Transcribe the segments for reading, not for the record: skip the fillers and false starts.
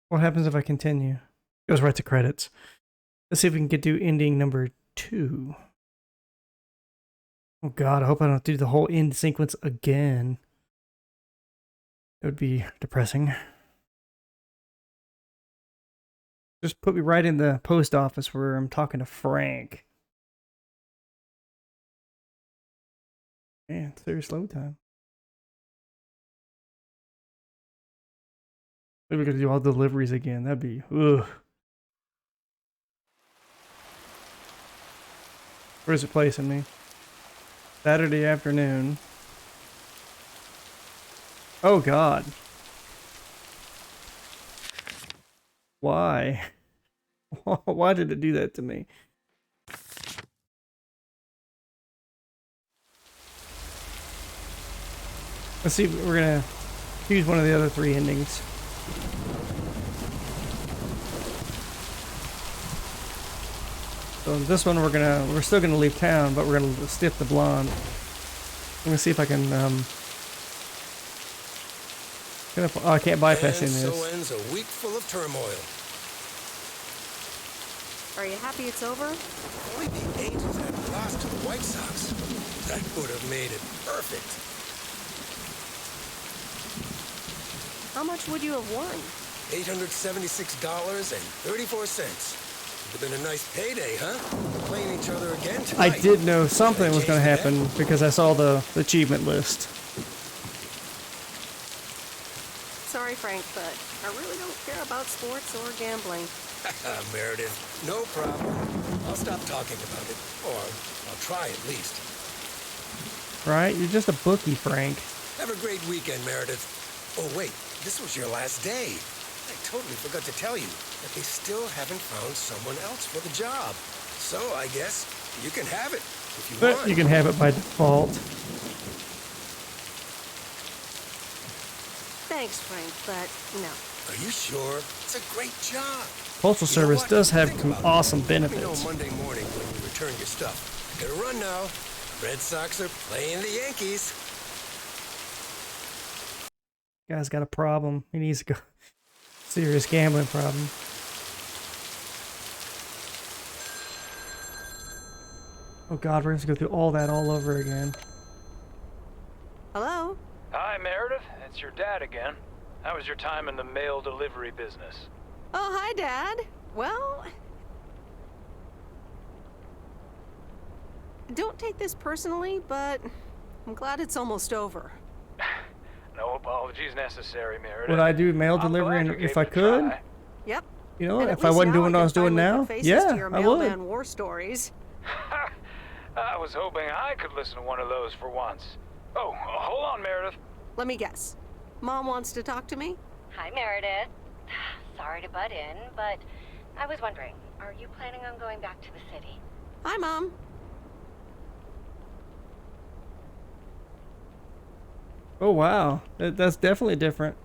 What happens if I continue? Goes right to credits. Let's see if we can get to ending number 2. Oh god, I hope I don't do the whole end sequence again. It would be depressing. Just put me right in the post office where I'm talking to Frank. Man, serious load time. Maybe we're gonna do all deliveries again. That'd be ugh. Where's it placing me? Saturday afternoon. Oh god. Why? Why did it do that to me? Let's see if we're gonna choose one of the other 3 endings. So this one we're still gonna leave town, but we're gonna stiff the blonde. I'm gonna see if I can oh, I can't bypass any of this. So ends a week full of turmoil. Are you happy it's over? If only the Angels had lost to the White Sox. That would have made it perfect. How much would you have won? $876.34. Would have been a nice payday, huh? Playing each other again tonight. I did know something was going to happen because I saw the achievement list. Sorry, Frank, but I really don't care about sports or gambling. Meredith, no problem. I'll stop talking about it. Or I'll try at least. Right? You're just a bookie, Frank. Have a great weekend, Meredith. Oh, wait. This was your last day. I totally forgot to tell you that they still haven't found someone else for the job. So I guess you can have it if you want. You can have it by default. Thanks, Frank, but no. Are you sure? It's a great job. Postal Service does have some awesome Let me know benefits. Monday morning when you return your stuff. Gotta run now. Red Sox are playing the Yankees. Guy's got a problem. He needs to go. Serious gambling problem. Oh god, we're going to go through all that all over again. Hello? Hi, Meredith. It's your dad again. How was your time in the mail delivery business? Oh, hi, Dad. Well, don't take this personally, but I'm glad it's almost over. No apologies necessary, Meredith. Would I do mail delivery if I could? Yep. You know, And if at I least wasn't now doing what I was can doing finally now? put faces Yeah, to your I mailman would. war stories. I was hoping I could listen to one of those for once. Oh, hold on, Meredith. Let me guess. Mom wants to talk to me? Hi, Meredith. Sorry to butt in, but I was wondering, are you planning on going back to the city? Hi, Mom. Oh wow, that's definitely different.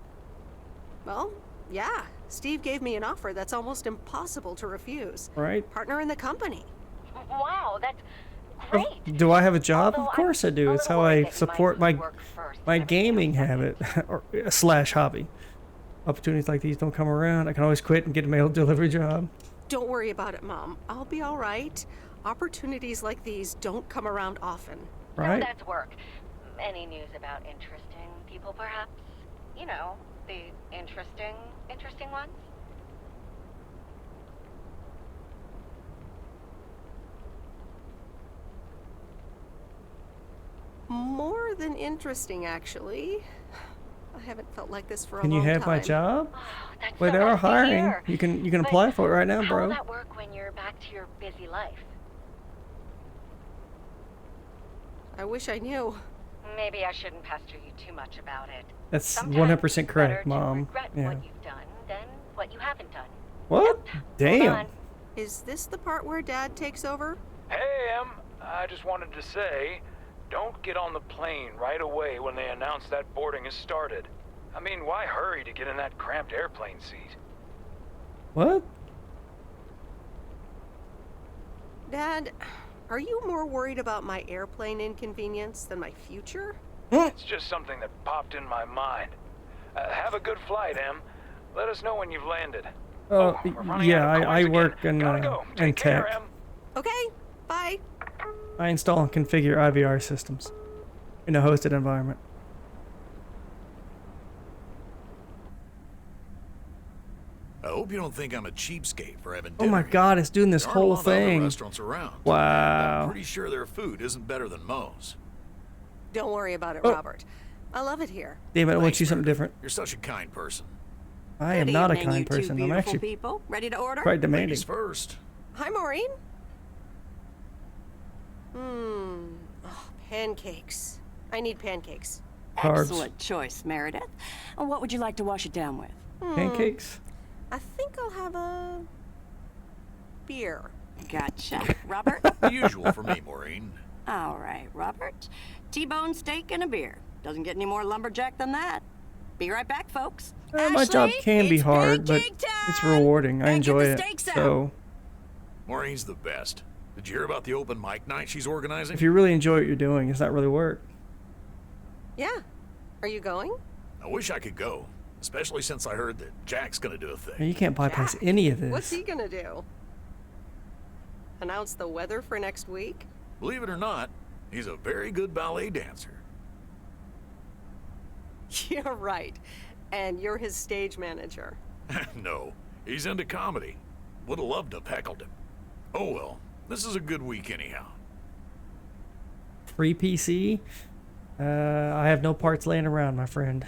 Well, yeah. Steve gave me an offer that's almost impossible to refuse. Right? Partner in the company. Wow, that's great. Do I have a job? Although Of course I I'm do. a It's little how worried I that you support might my work first my and everything gaming else habit second. or / hobby. Opportunities like these don't come around. I can always quit and get a mail delivery job. Don't worry about it, Mom. I'll be all right. Opportunities like these don't come around often. Right? No, that's work. Any news about interesting people, perhaps? You know, the interesting ones? More than interesting, actually. I haven't felt like this for a Can long you time. have my job? Oh, that's Wait, so they are nice to hiring. hear. You can But apply for it right now, how bro. will that work when you're back to your busy life? I wish I knew. Maybe I shouldn't pester you too much about it. That's Sometimes 100% it's correct, better to Mom. regret Yeah. what you've done than what you haven't done. What? Hold Damn. on. Is this the part where Dad takes over? Hey, Em. I just wanted to say, don't get on the plane right away when they announce that boarding has started. I mean, why hurry to get in that cramped airplane seat? What? Dad, are you more worried about my airplane inconvenience than my future? It's just something that popped in my mind. Have a good flight, Em. Let us know when you've landed. Oh, we're running yeah, out of I coins work again. in, Gotta go. in Take care, tech. Em. Okay, bye. I install and configure IVR systems in a hosted environment. I hope you don't think I'm a cheapskate for having Oh dinner my here. god, it's doing this There aren't a whole lot of other thing. restaurants around. I'm Wow. pretty sure their food isn't better than Moe's. Don't worry about it, Oh. Robert. I love it here. Damn it, I want Thanks, you something Meredith. different. You're such a kind person. I am Good not a evening, you kind two person. I'm beautiful actually people. Ready to order? quite demanding. Ladies first. Hi, Maureen. Oh, pancakes. I need pancakes. Carbs. Excellent choice, Meredith. And what would you like to wash it down with? Pancakes? I think I'll have a beer. Gotcha. Robert? The usual for me, Maureen. All right, Robert. T-bone steak and a beer. Doesn't get any more lumberjack than that. Be right back, folks. My job Ashley, can be it's hard, but pancake it's time! rewarding. I And get enjoy the it. steaks out. So, Maureen's the best. Did you hear about the open mic night she's organizing? if you really enjoy what you're doing, it's not really work. Yeah. Are you going? I wish I could go, especially since I heard that Jack's gonna do a Man, thing. you can't bypass Jack? any of this. What's he gonna do? Announce the weather for next week? Believe it or not, he's a very good ballet dancer. Yeah, right. And you're his stage manager. No, he's into comedy. Would have loved to have heckled him. Oh well, this is a good week anyhow. Free PC? I have no parts laying around, my friend.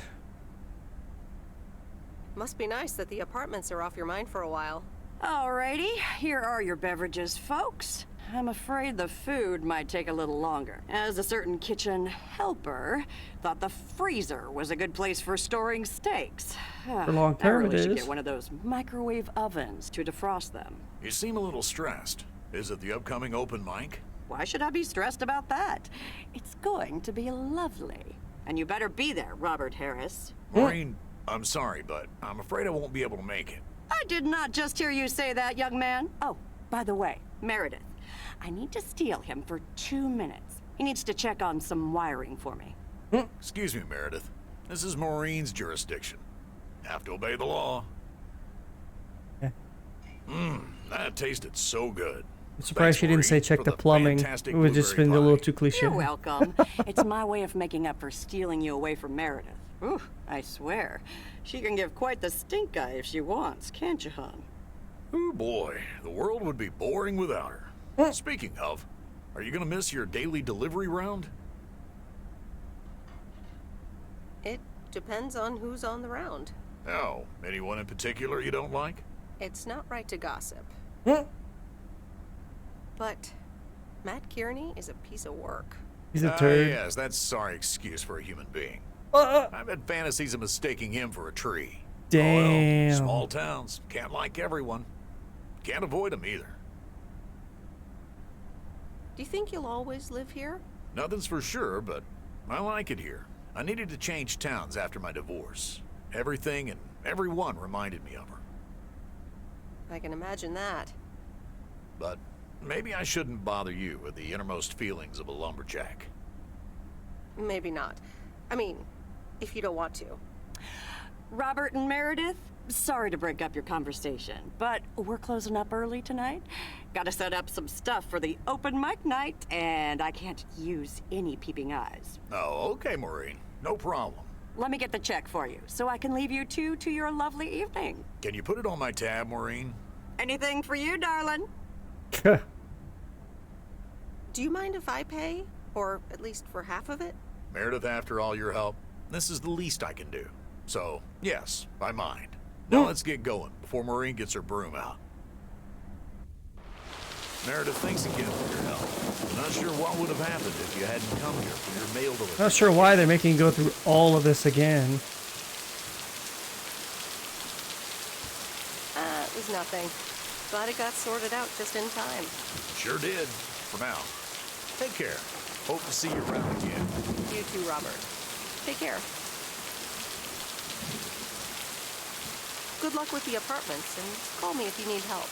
Must be nice that the apartments are off your mind for a while. Alrighty, here are your beverages, folks. I'm afraid the food might take a little longer, as a certain kitchen helper thought the freezer was a good place for storing steaks. For long I term, really it should is. get one of those microwave ovens to defrost them. You seem a little stressed. Is it the upcoming open mic? Why should I be stressed about that? It's going to be lovely. And you better be there, Robert Harris. Maureen, I'm sorry, but I'm afraid I won't be able to make it. I did not just hear you say that, young man. Oh, by the way, Meredith, I need to steal him for 2 minutes. He needs to check on some wiring for me. Excuse me, Meredith. This is Maureen's jurisdiction. Have to obey the law. Yeah. That tasted so good. I'm surprised she didn't say Maureen, check for the plumbing. It fantastic would just blueberry been a little pie. too cliche. You're welcome. It's my way of making up for stealing you away from Meredith. Ooh, I swear. She can give quite the stink eye if she wants, can't you, hon? Oh boy, the world would be boring without her. Speaking of, are you gonna miss your daily delivery round? It depends on who's on the round. Oh, anyone in particular you don't like? It's not right to gossip. But Matt Kearney is a piece of work. He's a turd. Yes, that's a sorry excuse for a human being. I've had fantasies of mistaking him for a tree. Damn. Oh, well, small towns. Can't like everyone. Can't avoid them either. Do you think you'll always live here? Nothing's for sure, but I like it here. I needed to change towns after my divorce. Everything and everyone reminded me of her. I can imagine that. But maybe I shouldn't bother you with the innermost feelings of a lumberjack. Maybe not. I mean, if you don't want to. Robert and Meredith, sorry to break up your conversation, but we're closing up early tonight. Gotta set up some stuff for the open mic night, and I can't use any peeping eyes. Oh, okay, Maureen. No problem. Let me get the check for you, so I can leave you two to your lovely evening. Can you put it on my tab, Maureen? Anything for you, darling. Do you mind if I pay? Or at least for half of it? Meredith, after all your help, this is the least I can do. So, yes, I mind. Now let's get going before Maureen gets her broom out. Meredith, thanks again for your help. I'm not sure what would have happened if you hadn't come here for your mail delivery. Not sure why they're making you go through all of this again. It was nothing. Glad it got sorted out just in time. Sure did. For now. Take care. Hope to see you around again. You too, Robert. Take care. Good luck with the apartments, and call me if you need help.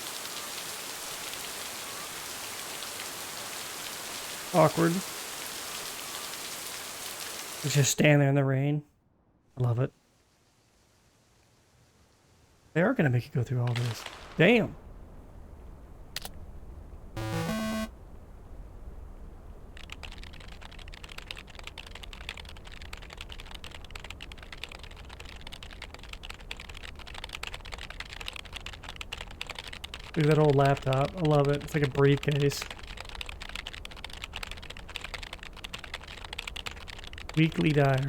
Awkward. Just stand there in the rain. I love it. They are gonna make you go through all this. Damn. Look at that old laptop. I love it. It's like a briefcase. Weekly diary.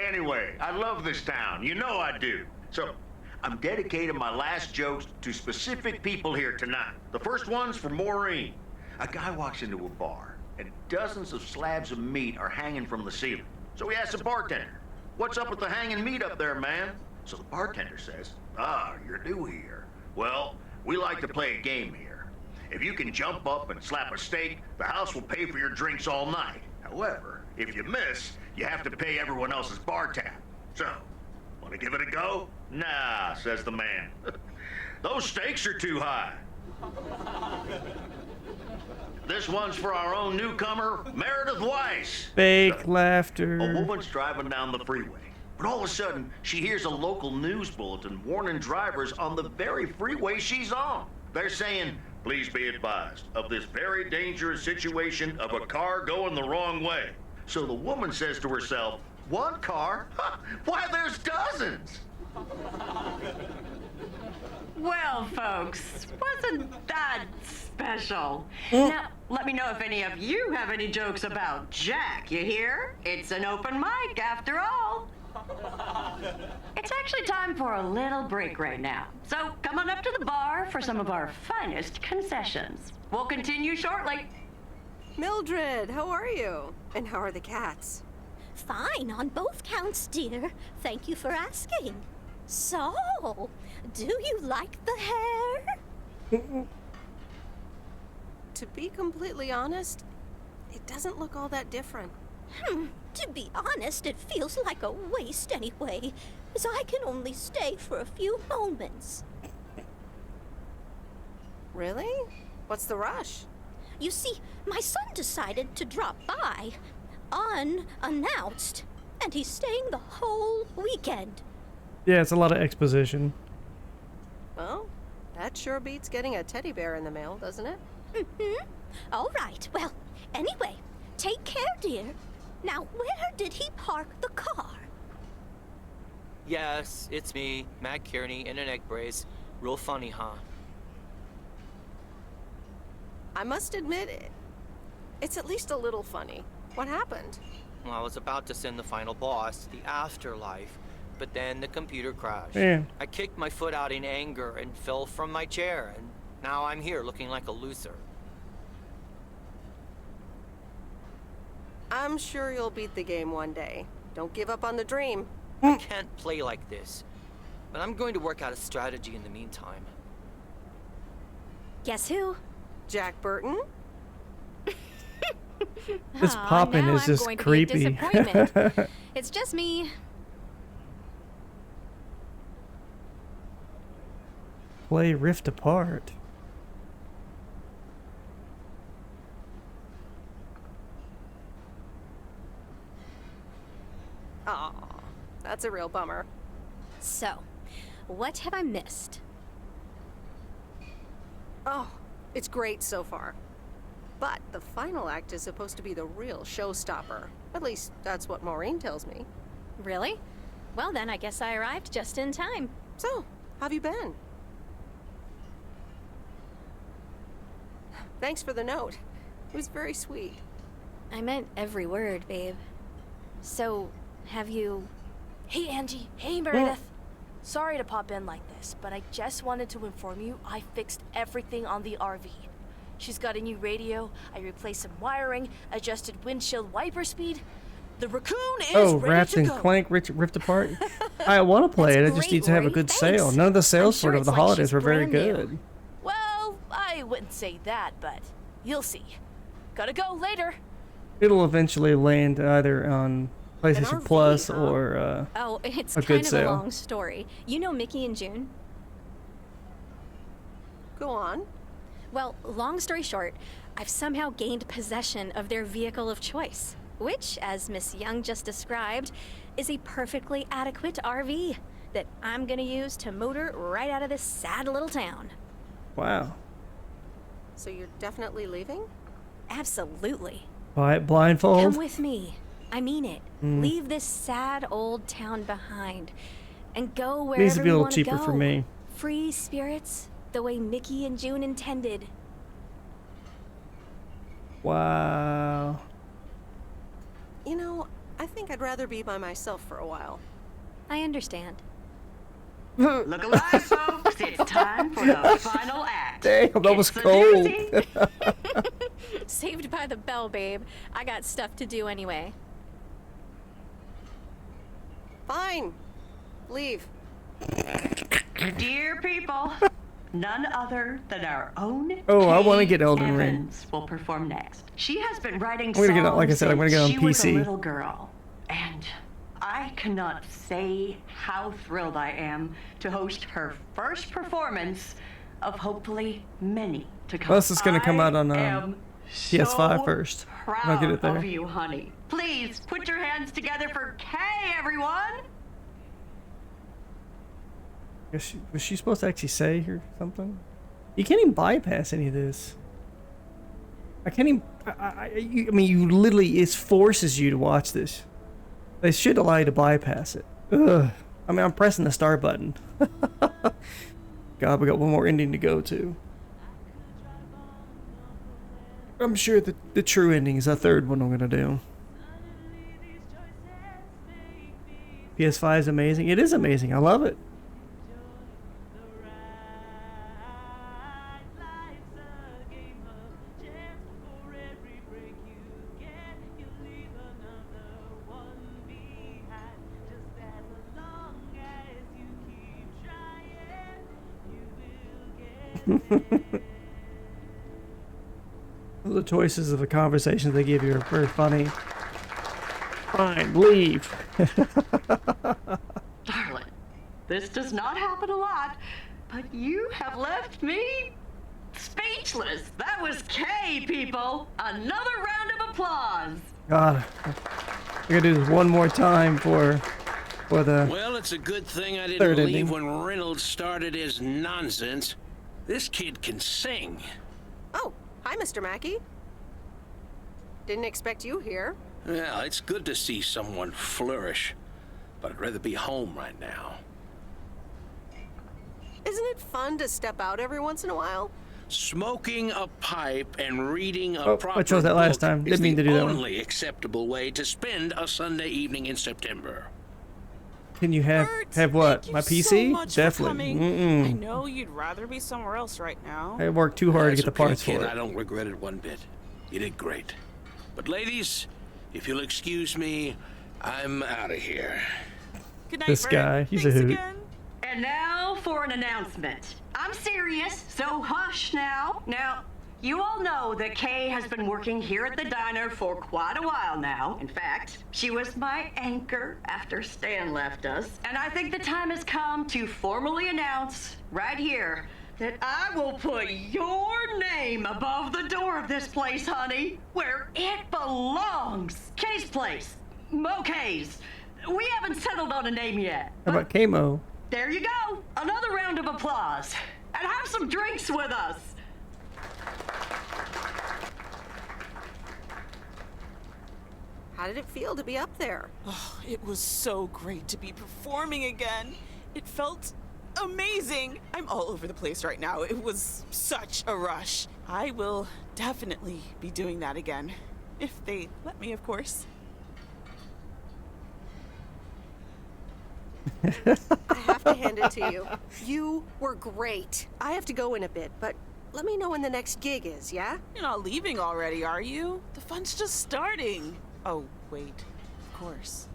Anyway, I love this town. You know I do. So, I'm dedicating my last jokes to specific people here tonight. The first one's for Maureen. A guy walks into a bar, and dozens of slabs of meat are hanging from the ceiling. So he asks the bartender, "What's up with the hanging meat up there, man?" So the bartender says, "Ah, you're new here. Well, we like to play a game here. If you can jump up and slap a steak, the house will pay for your drinks all night. However, if you miss, you have to pay everyone else's bar tab. So, want to give it a go?" "Nah," says the man. "Those stakes are too high." This one's for our own newcomer, Meredith WEISS. Fake laughter. A woman's driving down the freeway, but all of a sudden, she hears a local news bulletin warning drivers on the very freeway she's on. They're saying, "Please be advised of this very dangerous situation of a car going the wrong way." So the woman says to herself, "One car? Why, there's dozens!" Well, folks, wasn't that special? Now, let me know if any of you have any jokes about Jack, you hear? It's an open mic after all. It's actually time for a little break right now. So come on up to the bar for some of our finest concessions. We'll continue shortly. Mildred, how are you? And how are the cats? Fine on both counts, dear. Thank you for asking. So, do you like the hair? To be completely honest, it doesn't look all that different. To be honest, it feels like a waste anyway, as I can only stay for a few moments. Really? What's the rush? You see, my son decided to drop by, unannounced, and he's staying the whole weekend. Yeah, it's a lot of exposition. Well, that sure beats getting a teddy bear in the mail, doesn't it? All right, well, anyway, take care, dear. Now, where did he park the car? Yes, it's me, Matt Kearney, in an egg brace. Real funny, huh? I must admit, it's at least a little funny. What happened? Well, I was about to send the final boss to the afterlife, but then the computer crashed. Yeah. I kicked my foot out in anger and fell from my chair, and now I'm here looking like a loser. I'm sure you'll beat the game one day. Don't give up on the dream. I can't play like this, but I'm going to work out a strategy in the meantime. Guess who? Jack Burton? This poppin' is just creepy. It's just me. Play Rift Apart. Aw, that's a real bummer. So, what have I missed? Oh, it's great so far. But the final act is supposed to be the real showstopper. At least, that's what Maureen tells me. Really? Well then, I guess I arrived just in time. So, how have you been? Thanks for the note. It was very sweet. I meant every word, babe. So, have you... Hey, Angie. Hey, Meredith. Sorry to pop in like this, but I just wanted to inform you I fixed everything on the RV. She's got a new radio, I replaced some wiring, adjusted windshield wiper speed. The raccoon is ready Rats to and go. Clank Rift Apart. I want to play it. I just need to have a good sale. None of the sales for it of the holidays were very good. Well, I wouldn't say that, but you'll see. Gotta go later. It'll eventually land either on PlayStation RV, Plus huh? or Oh, it's a kind good of sale. a long story. You know Mickey and June? Go on. Well, long story short, I've somehow gained possession of their vehicle of choice, which, as Miss Young just described, is a perfectly adequate RV that I'm gonna use to motor right out of this sad little town. Wow. So you're definitely leaving? Absolutely. Buy it blindfold. Come with me. I mean it. Leave this sad old town behind and go wherever Needs to be a you little want to cheaper go. for me. Free spirits, the way Mickey and June intended. Wow. You know, I think I'd rather be by myself for a while. I understand. Look alive, folks. It's time for the final act. Damn, that was It's a cold. doozy. Saved by the bell, babe. I got stuff to do anyway. Fine. Leave. Dear people, none other than our own Oh, I wanna Kay get Elden Ring. Evans will perform next. She has been writing I'm gonna get it- like I songs said, I'm gonna get it on since she was a PC. little girl, and I cannot say how thrilled I am to host her first performance of hopefully many to come. Plus, it's gonna come out on, I am PS5 so first. Proud I'll get it there. of you, honey. Please put your hands together for Kay, everyone. Was she supposed to actually say or something? You can't even bypass any of this. I can't even. I mean, you literally, it forces you to watch this. They should allow you to bypass it. Ugh. I mean, I'm pressing the start button. God, we got one more ending to go to. I'm sure that the true ending is the third one I'm gonna do. PS5 is amazing. It is amazing. I love it. The choices of the conversations they give you are very funny. Fine, leave. Darling, this does not happen a lot, but you have left me speechless. That was Kay, people. Another round of applause. God, I gotta do this one more time for the. Well, it's a good thing I third didn't leave ending. when Reynolds started his nonsense. This kid can sing. Oh, hi, Mr. Mackey. Didn't expect you here. Well, it's good to see someone flourish, but I'd rather be home right now. Isn't it fun to step out every once in a while? Smoking a pipe and reading a Oh, proper I chose that last book time. is Didn't mean the to do that one. only acceptable way to spend a Sunday evening in September. Can you have what? My PC? So much for Definitely. coming. I know you'd rather be somewhere else right now. I worked too hard to That's get the okay, parts kid. for it. I don't regret it one bit. You did great. But ladies, if you'll excuse me, I'm out of here. Good night, This Bert. guy, he's a Thanks hoot. again. And now for an announcement. I'm serious, so hush now. Now, you all know that Kay has been working here at the diner for quite a while now. In fact, she was my anchor after Stan left us. And I think the time has come to formally announce right here that I will put your name above the door of this place, honey, where it belongs. Kay's place. Mo Kay's. We haven't settled on a name yet. How about Kamo? There you go. Another round of applause. And have some drinks with us. How did it feel to be up there? Oh, it was so great to be performing again. It felt amazing. I'm all over the place right now. It was such a rush. I will definitely be doing that again. If they let me, of course. I have to hand it to you. You were great. I have to go in a bit, but let me know when the next gig is, yeah? You're not leaving already, are you? The fun's just starting. Oh, wait. Of course.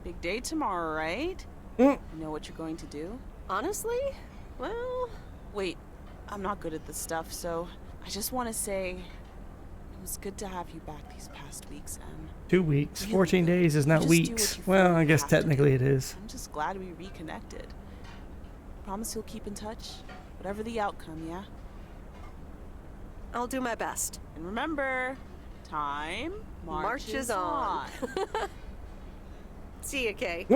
Big day tomorrow, right? You know what you're going to do? Honestly? Well... Wait, I'm not good at this stuff, so I just want to say it was good to have you back these past weeks, and 2 weeks. really 14 good. days is You not just do weeks. what you Well, feel I you guess have to technically do. it is. I'm just glad we reconnected. Promise you'll keep in touch, whatever the outcome, yeah? I'll do my best. And remember, time marches on. See ya, Kay.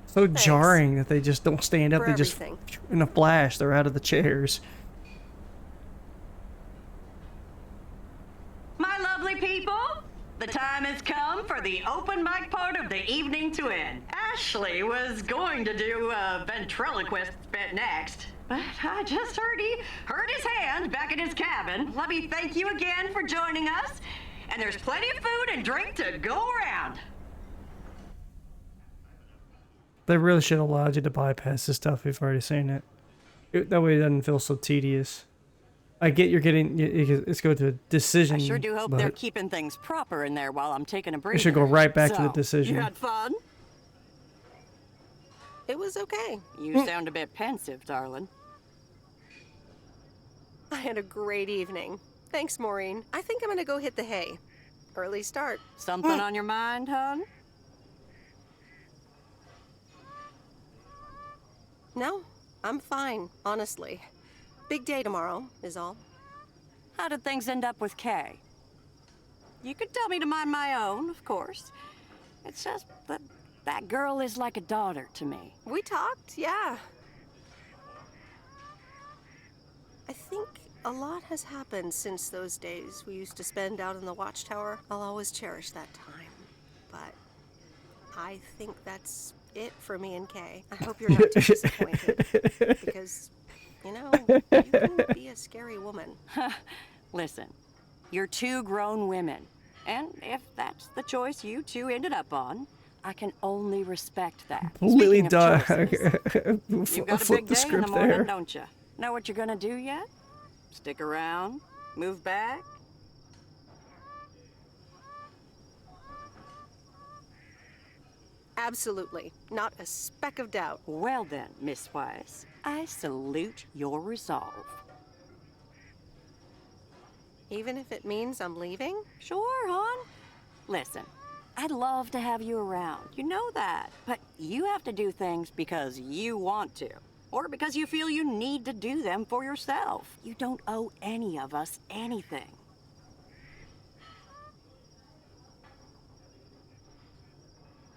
So jarring that they just don't stand up. For They just, everything. in a flash, they're out of the chairs. My lovely people, the time has come for the open mic part of the evening to end. Ashley was going to do a ventriloquist bit next, but I just heard he hurt his hand back in his cabin. Let me thank you again for joining us, and there's plenty of food and drink to go around. They really should have allowed you to bypass this stuff if you've already seen it. That way it doesn't feel so tedious. I get you're getting, it's go to a decision. I sure do hope but they're keeping things proper in there while I'm taking a breather. we should go right back to So, the decision. You had fun? It was okay. You sound a bit pensive, darling. I had a great evening. Thanks, Maureen. I think I'm gonna go hit the hay. Early start. Something on your mind, hon? No, I'm fine, honestly. Big day tomorrow, is all. How did things end up with Kay? You could tell me to mind my own, of course. It's just that that girl is like a daughter to me. We talked, yeah. I think a lot has happened since those days we used to spend out in the watchtower. I'll always cherish that time. But I think that's it for me and Kay. I hope you're not too disappointed. Because, you know, you can be a scary woman. Listen, you're two grown women. And if that's the choice you two ended up on, I can only respect that. Completely Speaking of choices, flip you've got a the big day in script the morning, there. don't you? Know what you're gonna do yet? Stick around? Move back? Absolutely. Not a speck of doubt. Well then, Miss Weiss, I salute your resolve. Even if it means I'm leaving? Sure, hon. Listen, I'd love to have you around. You know that. But you have to do things because you want to. Or because you feel you need to do them for yourself. You don't owe any of us anything.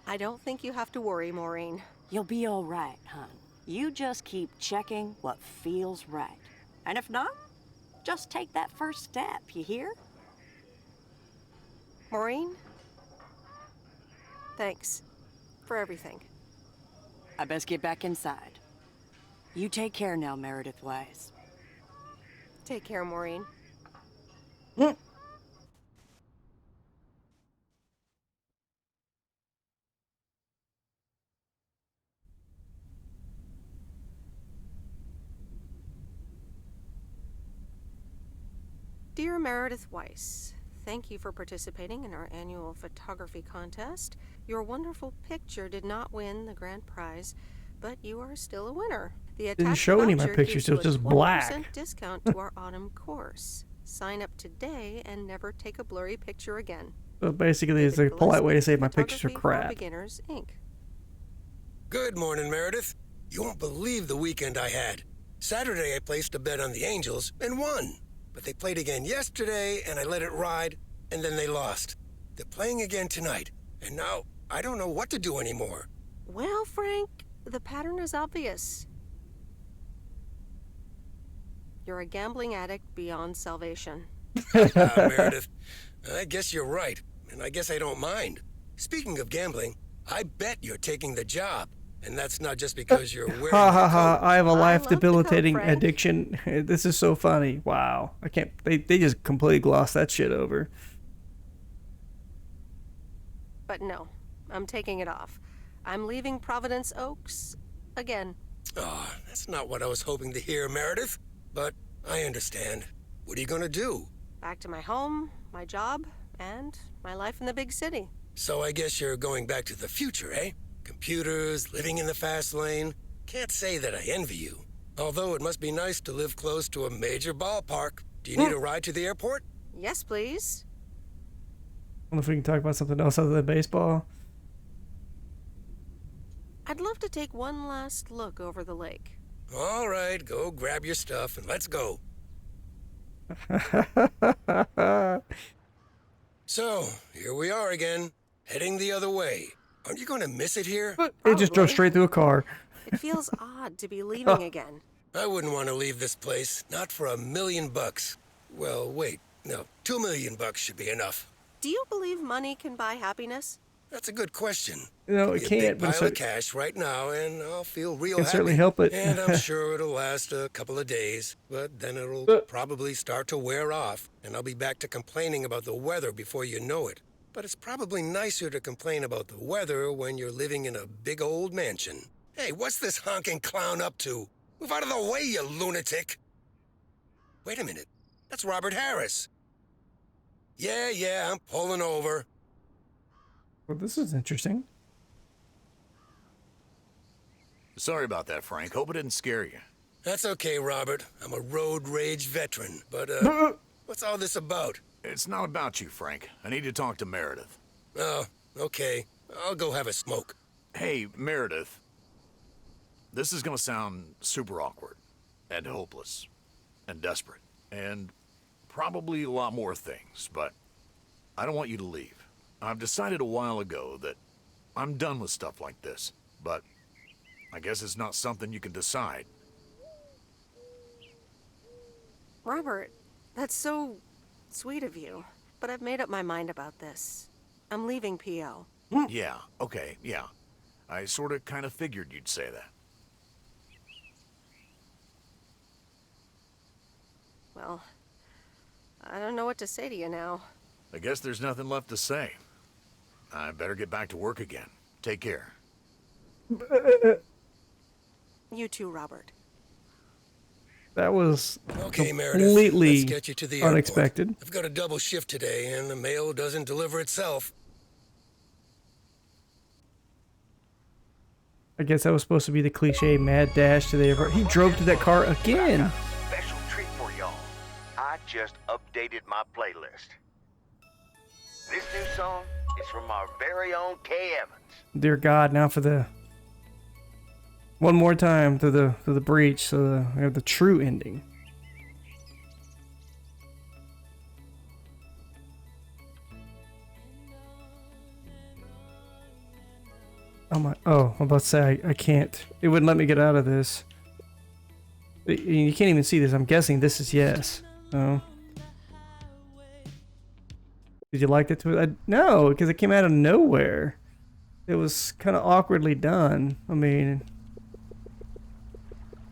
I don't think you have to worry, Maureen. You'll be all right, hon. You just keep checking what feels right. And if not, just take that first step, you hear? Maureen? Thanks for everything. I best get back inside. You take care now, Meredith Weiss. Take care, Maureen. Dear Meredith Weiss, thank you for participating in our annual photography contest. Your wonderful picture did not win the grand prize, but you are still a winner. The Didn't attached show any of my voucher pictures, gives you it was a just 20% black. discount to our autumn course. Sign up today and never take a blurry picture again. So basically, it's a polite way to say my pictures are Photography for crap. Beginners, Inc. Good morning, Meredith. You won't believe the weekend I had. Saturday, I placed a bet on the Angels and won. But they played again yesterday, and I let it ride, and then they lost. They're playing again tonight, and now I don't know what to do anymore. Well, Frank, the pattern is obvious. You're a gambling addict beyond salvation. Meredith, I guess you're right, and I guess I don't mind. Speaking of gambling, I bet you're taking the job. And that's not just because you're wearing Ha ha the ha! coat. I have a life debilitating Frank. addiction. This is so funny. Wow, I can't. They just completely glossed that shit over. But no, I'm taking it off. I'm leaving Providence Oaks again. Oh, that's not what I was hoping to hear, Meredith. But I understand. What are you gonna do? Back to my home, my job, and my life in the big city. So I guess you're going back to the future, eh? Computers, living in the fast lane. Can't say that I envy you. Although it must be nice to live close to a major ballpark. Do you need a ride to the airport? Yes, please. I don't know if we can talk about something else other than baseball. I'd love to take one last look over the lake. All right, go grab your stuff and let's go. So, here we are again, heading the other way. Aren't you going to miss it here? It just drove straight through a car. It feels odd to be leaving again. I wouldn't want to leave this place, not for $1 million. Well, wait, no, $2 million should be enough. Do you believe money can buy happiness? That's a good question. No, it Give me a can't. big But pile of cash right now, and I'll feel real can happy. certainly help it. And I'm sure it'll last a couple of days, but then it'll probably start to wear off, and I'll be back to complaining about the weather before you know it. But it's probably nicer to complain about the weather when you're living in a big old mansion. Hey, what's this honking clown up to? Move out of the way, you lunatic! Wait a minute. That's Robert Harris. Yeah, I'm pulling over. Well, this is interesting. Sorry about that, Frank. Hope it didn't scare you. That's okay, Robert. I'm a road rage veteran. But, what's all this about? It's not about you, Frank. I need to talk to Meredith. Oh, okay. I'll go have a smoke. Hey, Meredith. This is gonna sound super awkward, and hopeless, and desperate, and probably a lot more things, but I don't want you to leave. I've decided a while ago that I'm done with stuff like this, but I guess it's not something you can decide. Robert, that's so sweet of you. But I've made up my mind about this. I'm leaving PO. Yeah, okay, yeah. I sorta kinda figured you'd say that. Well, I don't know what to say to you now. I guess there's nothing left to say. I better get back to work again. Take care. You too, Robert. That was Okay, Meredith, completely let's get you to the airport. unexpected. I've got a double shift today, and the mail doesn't deliver itself. I guess that was supposed to be the cliche mad dash to the airport. He drove to that car again. Special treat for y'all. I just updated my playlist. This new song is from our very own Kay Evans. Dear God, now for the one more time to the breach, so we have the true ending. I'm about to say I can't. It wouldn't let me get out of this. You can't even see this. I'm guessing this is yes. No. Did you like it? No, because it came out of nowhere. It was kind of awkwardly done. I mean,